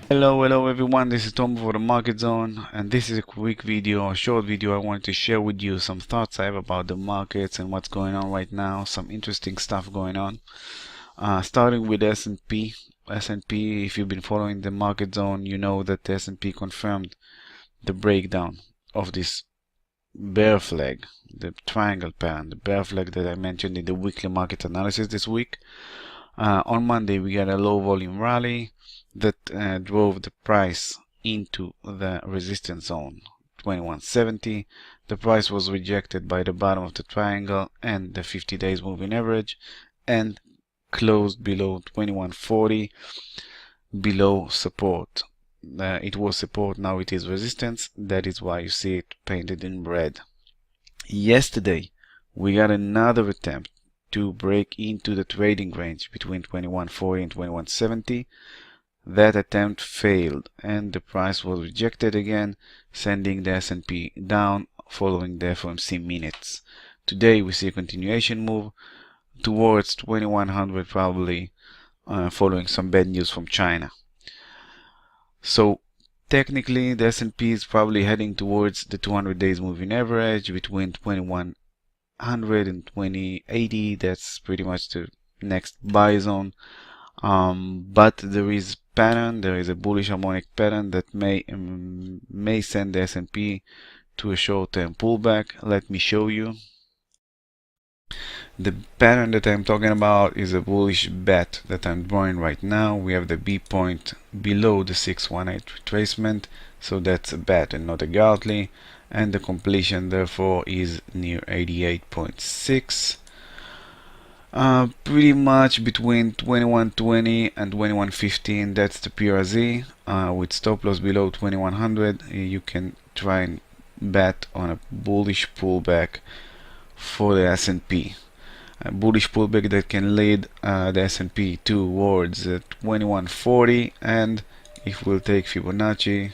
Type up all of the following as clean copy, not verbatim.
Hello everyone, this is Tom for the Market Zone, and this is a quick video, a short video. I wanted to share with you some thoughts I have about the markets and what's going on right now, some interesting stuff going on. Starting with S&P. S&P, if you've been following the Market Zone, you know that the S&P confirmed the breakdown of this bear flag, the triangle pattern, the bear flag that I mentioned in the weekly market analysis this week. On Monday, we got a low volume rally that drove the price into the resistance zone 2170. The price was rejected by the bottom of the triangle and the 50 days moving average and closed below 2140, below support. It was support, now it is resistance. That is why you see it painted in red. Yesterday, we got another attempt to break into the trading range between 2140 and 2170. That attempt failed and the price was rejected again, sending the S&P down following the FOMC minutes. Today we see a continuation move towards 2100 probably, following some bad news from China. So technically the S&P is probably heading towards the 200 days moving average between 2100 and 2080. That's pretty much the next buy zone. But there is a bullish harmonic pattern that may send the S&P to a short-term pullback. Let me show you. The pattern that I'm talking about is a bullish bat that I'm drawing right now. We have the B point below the 618 retracement, so that's a bat and not a Gartley, and the completion therefore is near 88.6. Pretty much between 2120 and 2115, that's the PRZ, with stop loss below 2100. You can try and bet on a bullish pullback for the S&P. A bullish pullback that can lead the S&P towards 2140, and if we'll take Fibonacci,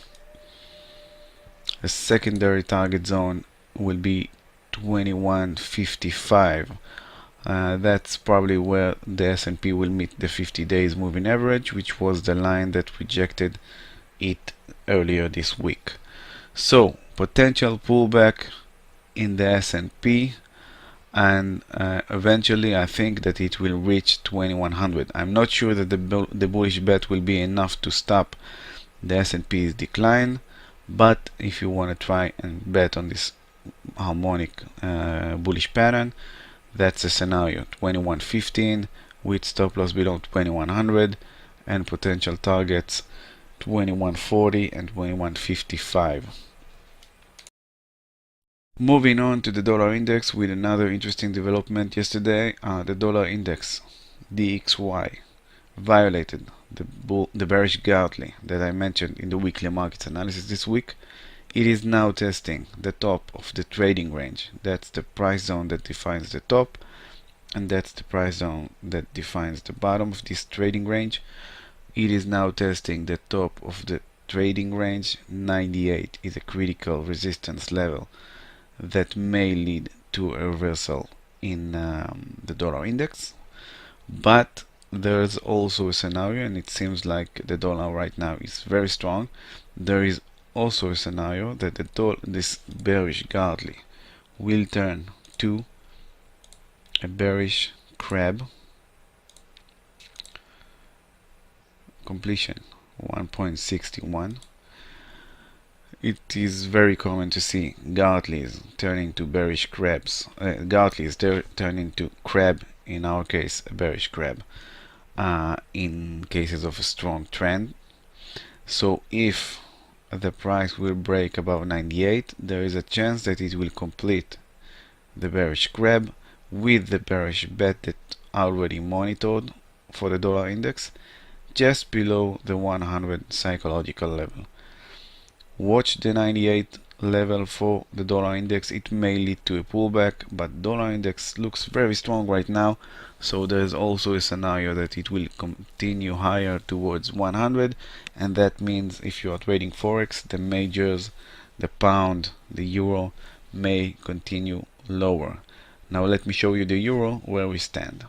a secondary target zone will be 2155. That's probably where the S&P will meet the 50 days moving average, which was the line that rejected it earlier this week. So potential pullback in the S&P, and eventually I think that it will reach 2100. I'm not sure that the bullish bet will be enough to stop the S&P's decline, but if you want to try and bet on this harmonic bullish pattern, that's a scenario 2115 with stop loss below 2100 and potential targets 2140 and 2155. Moving on to the dollar index with another interesting development yesterday. The dollar index DXY violated the bearish Gartley that I mentioned in the weekly market analysis this week. It is now testing the top of the trading range. That's the price zone that defines the top, and that's the price zone that defines the bottom of this trading range. It is now testing the top of the trading range. 98 is a critical resistance level that may lead to a reversal in the dollar index. But there's also a scenario, and it seems like the dollar right now is very strong. There is also a scenario that this bearish Gartley will turn to a bearish crab, completion 1.61. It is very common to see Gartleys turning to bearish crabs. Gartleys turning to crab, in our case a bearish crab, in cases of a strong trend. So if the price will break above 98, there is a chance that it will complete the bearish crab with the bearish bet that already monitored for the dollar index just below the 100 psychological level. Watch the 98 level for the dollar index. It may lead to a pullback, but dollar index looks very strong right now, so there's also a scenario that it will continue higher towards 100, and that means if you are trading forex, the majors, the pound, the euro may continue lower. Now let me show you the euro, where we stand.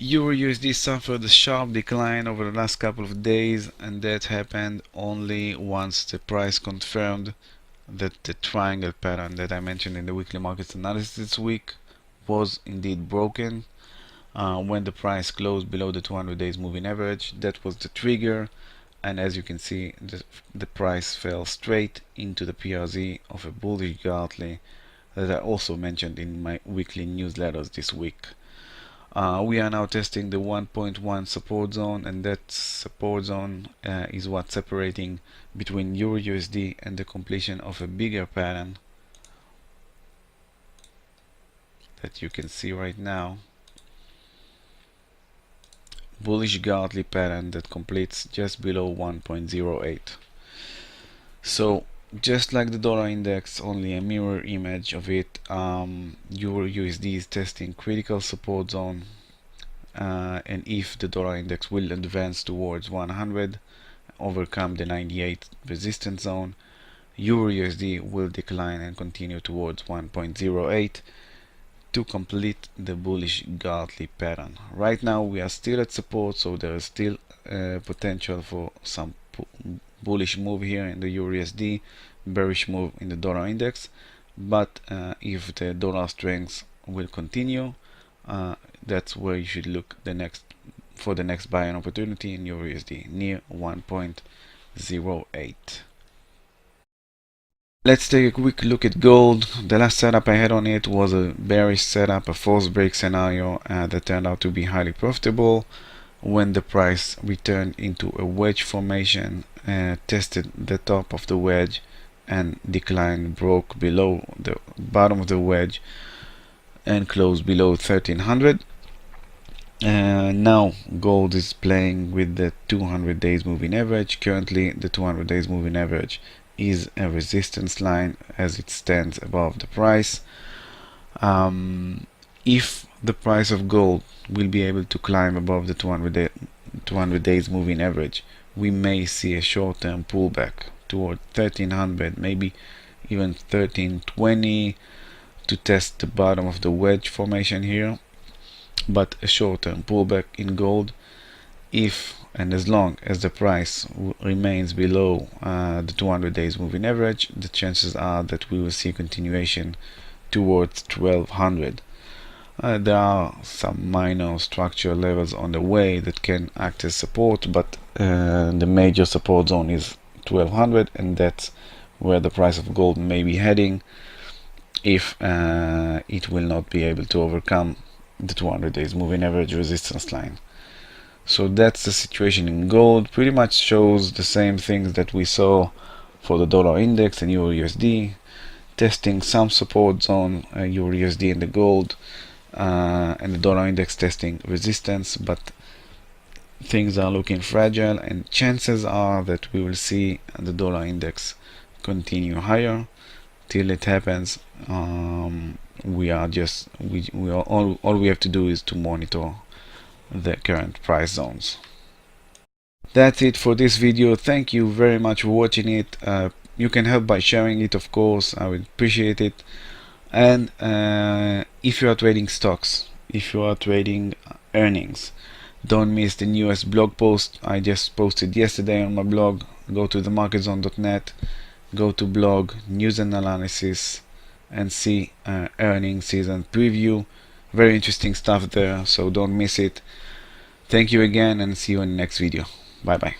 EURUSD suffered a sharp decline over the last couple of days, and that happened only once the price confirmed that the triangle pattern that I mentioned in the weekly markets analysis this week was indeed broken. When the price closed below the 200 days moving average, that was the trigger, and as you can see, the price fell straight into the PRZ of a bullish Gartley that I also mentioned in my weekly newsletters this week. We are now testing the 1.1 support zone, and that support zone is what's separating between EURUSD and the completion of a bigger pattern that you can see right now. Bullish Gartley pattern that completes just below 1.08. So just like the dollar index, only a mirror image of it, EURUSD is testing critical support zone, and if the dollar index will advance towards 100, overcome the 98 resistance zone, EURUSD will decline and continue towards 1.08 to complete the bullish Gartley pattern. Right now we are still at support, so there is still potential for some bullish move here in the EURUSD, bearish move in the dollar index, but if the dollar strength will continue, that's where you should look for the next buying opportunity in EURUSD near 1.08. Let's take a quick look at gold. The last setup I had on it was a bearish setup, a false break scenario that turned out to be highly profitable. When the price returned into a wedge formation, tested the top of the wedge and declined, broke below the bottom of the wedge and closed below 1300. Now gold is playing with the 200 days moving average. Currently the 200 days moving average is a resistance line as it stands above the price. If the price of gold will be able to climb above the 200 days moving average, we may see a short-term pullback toward 1300, maybe even 1320 to test the bottom of the wedge formation here, but a short-term pullback in gold if and as long as the price remains below the 200 days moving average. The chances are that we will see a continuation towards 1200. There are some minor structural levels on the way that can act as support, but the major support zone is 1200, and that's where the price of gold may be heading if it will not be able to overcome the 200 days moving average resistance line. So that's the situation in gold. Pretty much shows the same things that we saw for the dollar index and EURUSD, testing some support zone, EURUSD and the gold, and the dollar index testing resistance, but things are looking fragile, and chances are that we will see the dollar index continue higher. Till it happens, all we have to do is to monitor the current price zones. That's it for this video. Thank you very much for watching it. You can help by sharing it, of course. I would appreciate it. And if you are trading stocks, if you are trading earnings, don't miss the newest blog post I just posted yesterday on my blog. Go to themarketzone.net, go to blog, news and analysis, and see earnings season preview. Very interesting stuff there, so don't miss it. Thank you again, and see you in the next video. Bye bye.